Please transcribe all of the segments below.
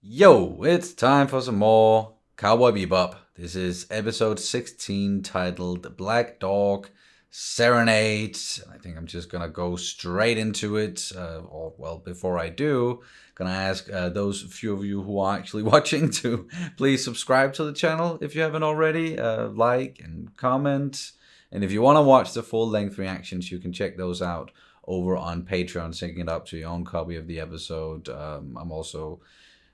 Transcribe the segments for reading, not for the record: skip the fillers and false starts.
Yo, it's time for some more Cowboy Bebop. This is episode 16 titled Black Dog Serenade. I think I'm just gonna go straight into it. Before I do, gonna ask those few of you who are actually watching to please subscribe to the channel if you haven't already. Like and comment. And if you want to watch the full-length reactions, you can check those out over on Patreon, syncing it up to your own copy of the episode. I'm also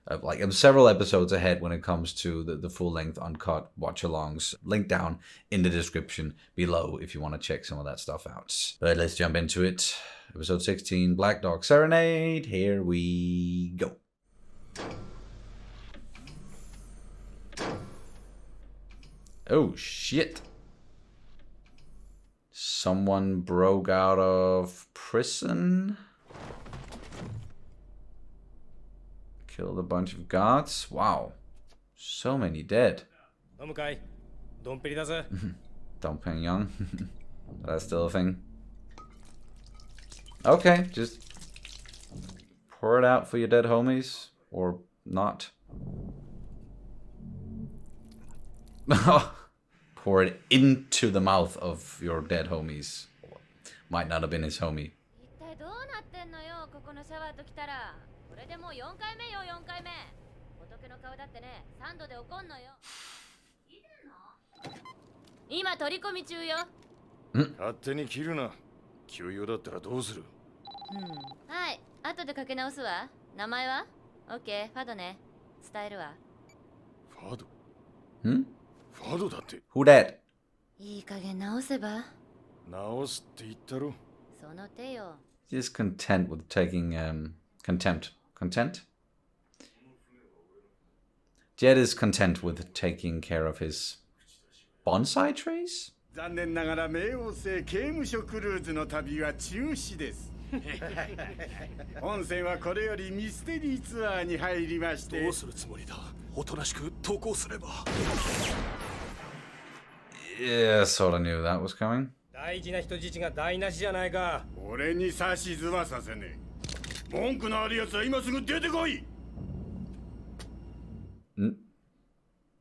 I'm several episodes ahead when it comes to the full-length uncut watch-alongs. Link down in the description below if you want to check some of that stuff out. But let's jump into it. Episode 16, Black Dog Serenade. Here we go. Oh, shit. Someone broke out of prison. Killed a bunch of guards. Wow. So many dead. Dumping Young. That's still a thing. Okay, just pour it out for your dead homies. Or not. Pour it into the mouth of your dead homies. Might not have been his homie. Who that? He's content with taking contempt. Content? Jed is content with taking care of his bonsai trees? Yeah, sorta knew that was coming.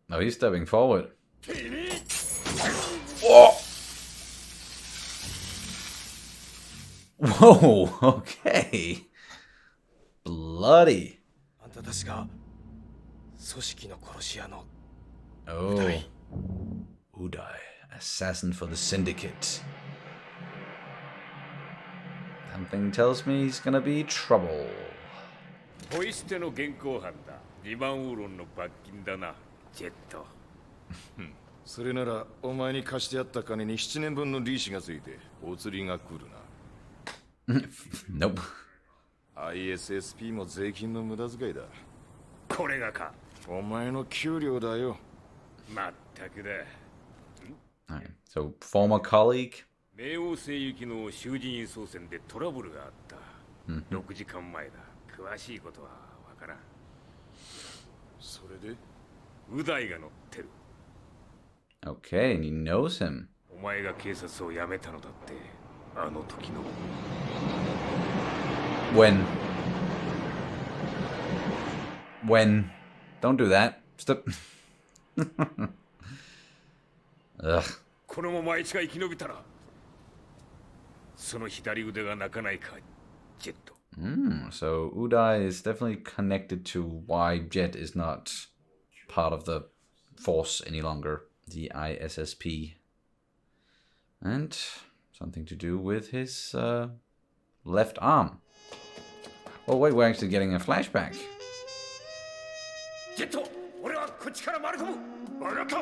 No, he's stepping forward. Whoa! Whoa, okay. Bloody. Oh. Udai, assassin for the syndicate. Something tells me he's gonna be trouble. Nope. ISSP も税金の無駄遣いだ。これがか。お前の給料だよ。まったくだ。Alright, so former colleague. 冥王星行きの囚人輸送船でトラブルがあった。6時間前だ。詳しいことはわからん。それでウダイが乗ってる。Okay, and he knows him. お前が警察を辞めたのだって。あの時の。When? Don't do that. Stop. Ugh. このままあいつが生き延びたら、その左腕が泣かないか、ジェット。So Udai is definitely connected to why Jet is not part of the force any longer, the ISSP. And something to do with his left arm. Oh wait, we're actually getting a flashback. Jet, 俺はこっちから回り込む。わかった。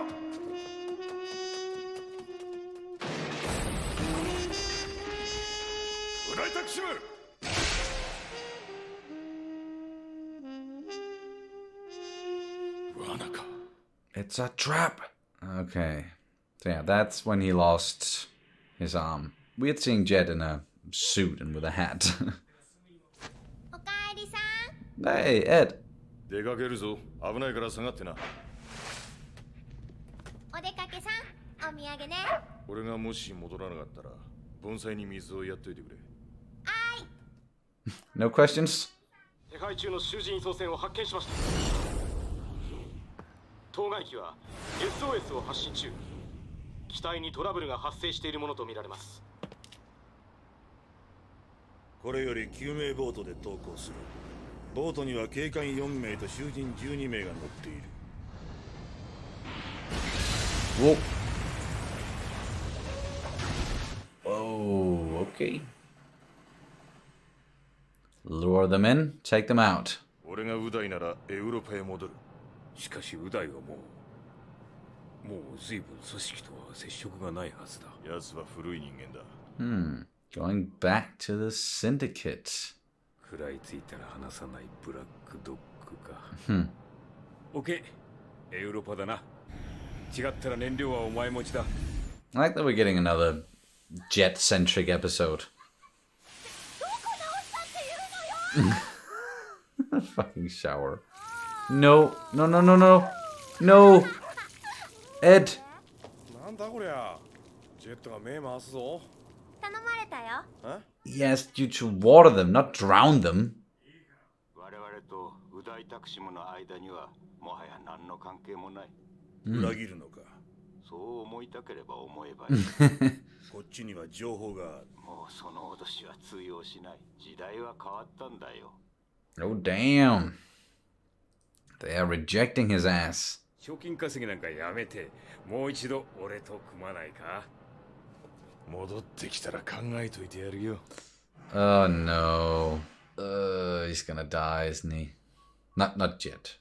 It's a trap. Okay. So yeah, that's when he lost his arm. Weird seeing Jet in a suit and with a hat. Hey, Ed. 出かけるぞ。危ないから下がってな。お出かけさん、お土産ね。俺がもし戻らなかったら、盆栽に水をやっといてくれ。No questions? 手配中の囚人移送船を発見しました。当該機は SOS を発信中。機体にトラブルが発生しているものとみられます。これより救命ボートで投降する。ボートには警官4名と囚人12名が乗っている。Oh, okay. Lure them in, take them out. 俺がウダイならエウロパへ戻る。しかしウダイはもう随分組織とは接触がないはずだ。奴は古い人間だ。Going back to the syndicate. 食らいついたら離さないブラックドッグか。オッケー、エウロパだな。違ったら燃料はお前持ちだ。I like that we're getting another jet-centric episode. Fucking shower. No, no, no, no, no. No! Ed! なんだこりゃ。ジェットが目回すぞ。頼まれたよ。He asked you to water them, not drown them. 我々とウダイタクシムの間にはもはや何の関係もない。裏切るのか。そう思いたければ思えばいい。こっちには情報がある。もうその脅しは通用しない。時代は変わったんだよ。Oh, damn. They are rejecting his ass. 賞金稼ぎなんかやめて、もう一度俺と組まないか。戻ってきたら考えといてやるよ。Oh, no. He's gonna die, isn't he? Not yet.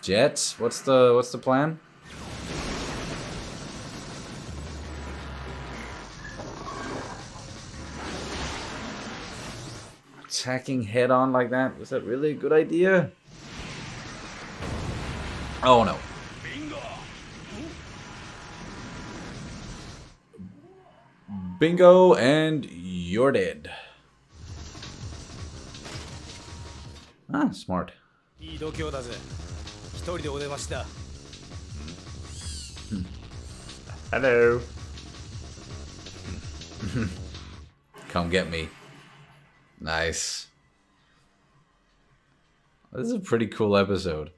Jets? What's the plan? Attacking head on like that? Was that really a good idea? Oh no. Bingo, and you're dead. Ah, smart. いい度胸だぜ。一人でお出ましだ。Hello. Come get me. Nice. This is a pretty cool episode.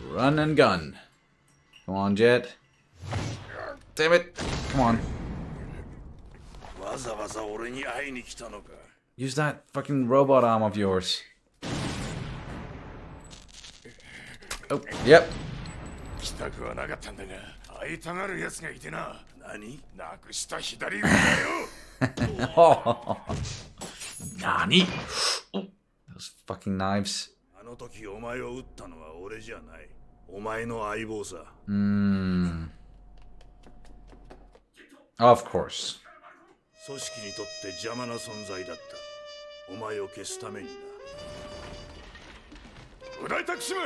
Run and gun. Come on, Jet. Damn it. Come on. わざわざ俺に会いに来たのか。Use that fucking robot arm of yours. Oh, yep. 来たくはなかったんだが、会いたがる奴がいてな。何？なくした左腕だよ。Nani? Those fucking knives. あの時お前を撃ったのは俺じゃない。お前の相棒さ。Of course. 組織にとって邪魔な存在だった。お前を消すためにな。ウダイタクシム、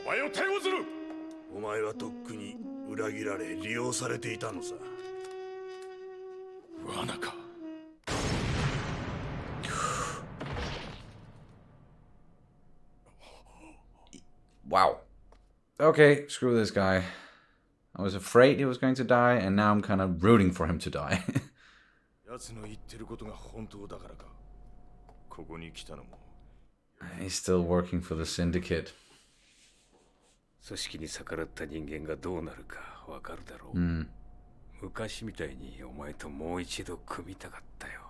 お前を逮捕する。お前はとっくに裏切られ利用されていたのさ。罠か。Wow. Okay, screw this guy. I was afraid he was going to die, and now I'm kind of rooting for him to die. 奴の言ってることが本当だからか。ここに来たのも。He's still working for the syndicate. 組織に逆らった人間がどうなるかわかるだろう。昔みたいにお前ともう一度組みたかったよ。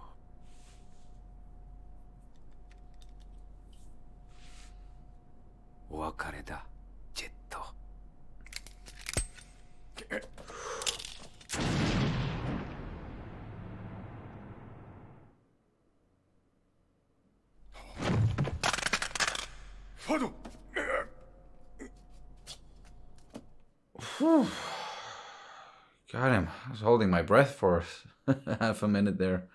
お別れだ、ジェット。ファド。Got him. I was holding my breath for half a minute there.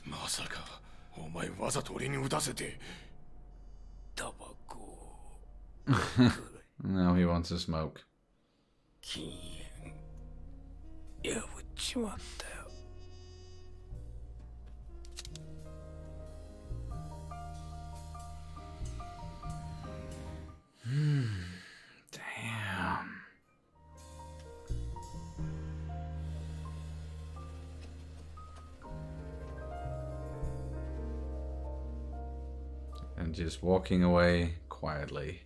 まさか、お前わざと俺に撃たせて。タバコ。Now he wants to smoke. 禁煙破っちまったよ。Damn. And just walking away quietly.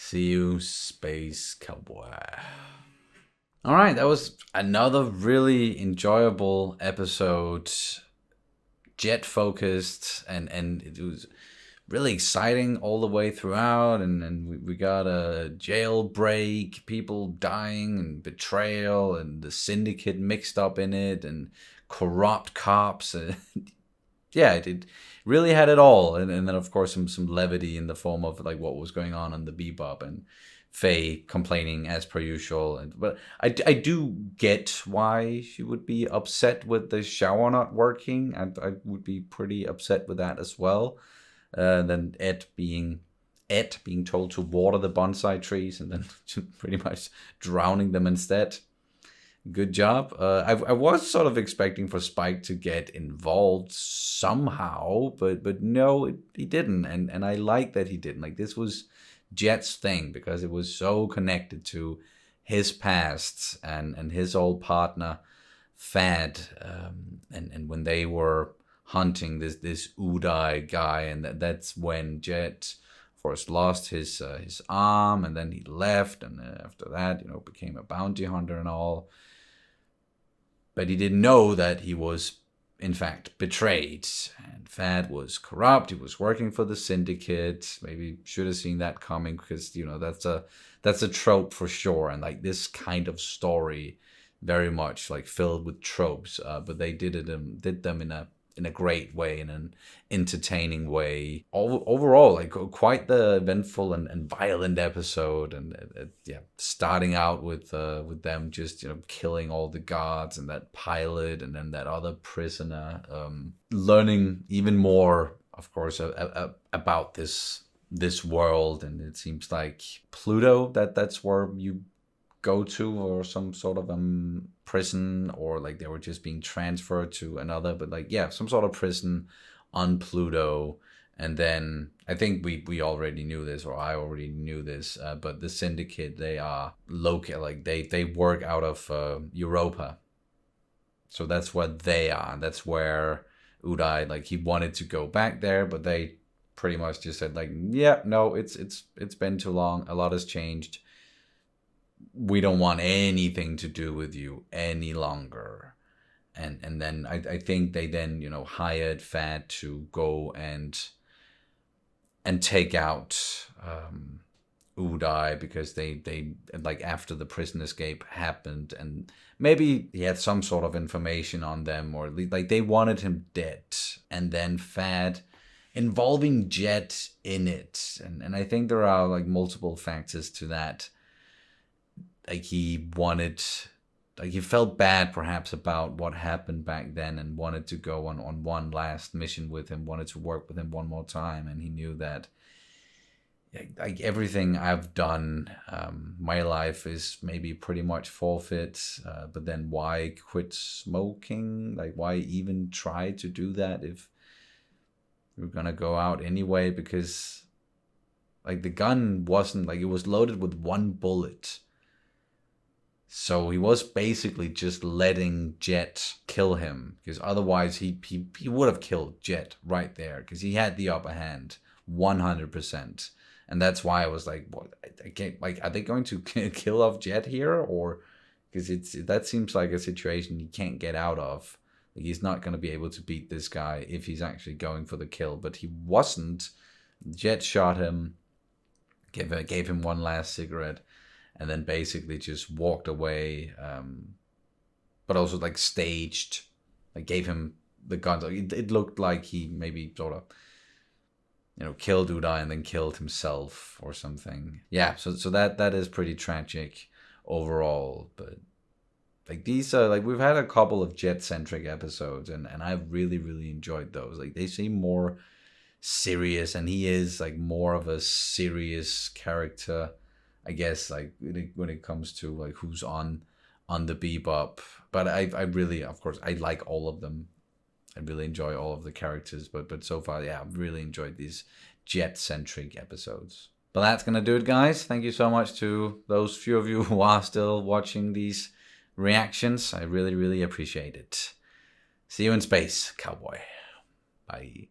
See you, Space Cowboy. Alright, that was another really enjoyable episode. Jet focused, and it was really exciting all the way throughout, and we got a jailbreak, people dying, and betrayal, and the syndicate mixed up in it, and corrupt cops. Yeah, it really had it all, and then of course some levity in the form of like what was going on the Bebop, and Faye complaining as per usual. But I do get why she would be upset with the shower not working. I would be pretty upset with that as well. Then Ed being told to water the bonsai trees and then pretty much drowning them instead. Good job. I was sort of expecting for Spike to get involved somehow, but no, he didn't. And I like that he didn't. Like, this was Jet's thing because it was so connected to his past and his old partner, Fad. And when they were hunting this Uday guy, and that's when Jet first lost his arm, and then he left, and after that, became a bounty hunter and all. But he didn't know that he was, in fact, betrayed. And Fad was corrupt. He was working for the syndicate. Maybe should have seen that coming because, that's a trope for sure. And like this kind of story, very much like filled with tropes. But they did them in a great way, in an entertaining way. Overall, like quite the eventful and violent episode, and starting out with them just killing all the guards and that pilot and then that other prisoner, learning even more, of course, about this world. And it seems like Pluto, that's where you go to, or some sort of prison, or like they were just being transferred to another, but like some sort of prison on Pluto. And then I think we already knew this, or I already knew this, but the syndicate, they are local, like they work out of Europa, so that's where they are. That's where Uday, like, he wanted to go back there, but they pretty much just said like, no, it's been too long, a lot has changed, we don't want anything to do with you any longer. And then I think they then hired Fad to go and take out Uday, because they like, after the prison escape happened, and maybe he had some sort of information on them, or like they wanted him dead. And then Fad involving Jet in it, and I think there are like multiple factors to that. Like he felt bad perhaps about what happened back then, and wanted to go on one last mission with him, wanted to work with him one more time. And he knew that like everything I've done, my life is maybe pretty much forfeit, but then why quit smoking? Like, why even try to do that if you're gonna go out anyway? Because like the gun wasn't, like, it was loaded with one bullet. So he was basically just letting Jet kill him, because otherwise he would have killed Jet right there, because he had the upper hand 100%. And that's why I was like, what? I can't, like, are they going to kill off Jet here? Or because that seems like a situation he can't get out of. Like, he's not going to be able to beat this guy if he's actually going for the kill. But he wasn't. Jet shot him, gave him one last cigarette, and then basically just walked away, but also like staged, like gave him the gun. It looked like he maybe sort of, killed Uday and then killed himself or something. Yeah, so that is pretty tragic overall. But like these are like, we've had a couple of Jet-centric episodes, and I've really, really enjoyed those. Like, they seem more serious, and he is like more of a serious character. I guess, like when it comes to like who's on the Bebop. But I really, of course, I like all of them. I really enjoy all of the characters, but so far, yeah, I've really enjoyed these jet-centric episodes. But that's gonna do it, guys. Thank you so much to those few of you who are still watching these reactions. I really, really appreciate it. See you in space, cowboy. Bye.